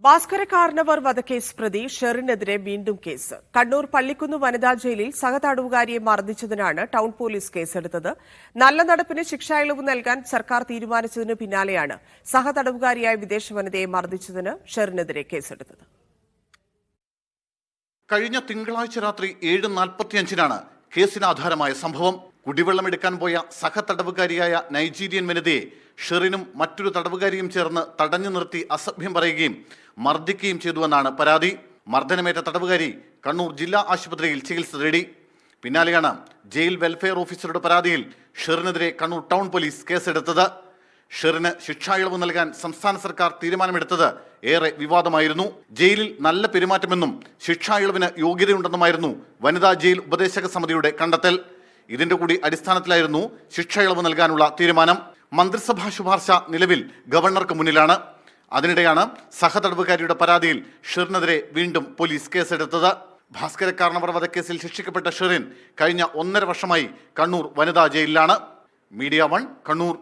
ഭാസ്കര കാർണവർ വധക്കേസ് പ്രതി ഷെറിനെതിരെ വീണ്ടും കേസ്. കണ്ണൂർ പള്ളിക്കുന്ന് വനിതാ ജയിലിൽ സഹതടവുകാരിയെ മർദ്ദിച്ചതിനാണ് ടൌൺ പോലീസ് കേസെടുത്തത്. നല്ല നടപ്പിന് ശിക്ഷായിളവ് നൽകാൻ സർക്കാർ തീരുമാനിച്ചതിന് പിന്നാലെയാണ് സഹതടവുകാരിയായ വിദേശ വനിതയെ മർദ്ദിച്ചതിന് ഷെറിനെതിരെ കേസെടുത്തത്. കഴിഞ്ഞ തിങ്കളാഴ്ച രാത്രി 7:45 കേസിന് ആധാരമായ സംഭവം. കുടിവെള്ളമെടുക്കാൻ പോയ സഹതടവുകാരിയായ നൈജീരിയൻ വനിതയെ ഷെറിനും മറ്റൊരു തടവുകാരിയും ചേർന്ന് തടഞ്ഞു നിർത്തി അസഭ്യം പറയുകയും മർദ്ദിക്കുകയും ചെയ്തുവെന്നാണ് പരാതി. മർദ്ദനമേറ്റ തടവുകാരി കണ്ണൂർ ജില്ലാ ആശുപത്രിയിൽ ചികിത്സ തേടി. പിന്നാലെയാണ് ജയിൽ വെൽഫെയർ ഓഫീസറുടെ പരാതിയിൽ ഷെറിനെതിരെ കണ്ണൂർ ടൗൺ പോലീസ് കേസെടുത്തത്. ഷെറിന് ശിക്ഷായിളവ് നൽകാൻ സംസ്ഥാന സർക്കാർ തീരുമാനമെടുത്തത് ഏറെ വിവാദമായിരുന്നു. ജയിലിൽ നല്ല പെരുമാറ്റമെന്നും ശിക്ഷായിളവിന് യോഗ്യതയുണ്ടെന്നുമായിരുന്നു വനിതാ ജയിൽ ഉപദേശക സമിതിയുടെ കണ്ടെത്തൽ. ഇതിന്റെ കൂടി അടിസ്ഥാനത്തിലായിരുന്നു ശിക്ഷായിളവ് നൽകാനുള്ള തീരുമാനം. മന്ത്രിസഭാ ശുപാർശ നിലവിൽ ഗവർണർക്ക് മുന്നിലാണ്. അതിനിടെയാണ് സഹതടവുകാരിയുടെ പരാതിയിൽ ഷെറിനെതിരെ വീണ്ടും പോലീസ് കേസെടുത്തത്. ഭാസ്കര കാർണവർ വധക്കേസിൽ ശിക്ഷിക്കപ്പെട്ട ഷെറിൻ കഴിഞ്ഞ 1.5 വർഷമായി കണ്ണൂർ വനിതാ ജയിലിലാണ്. മീഡിയ 1 കണ്ണൂർ.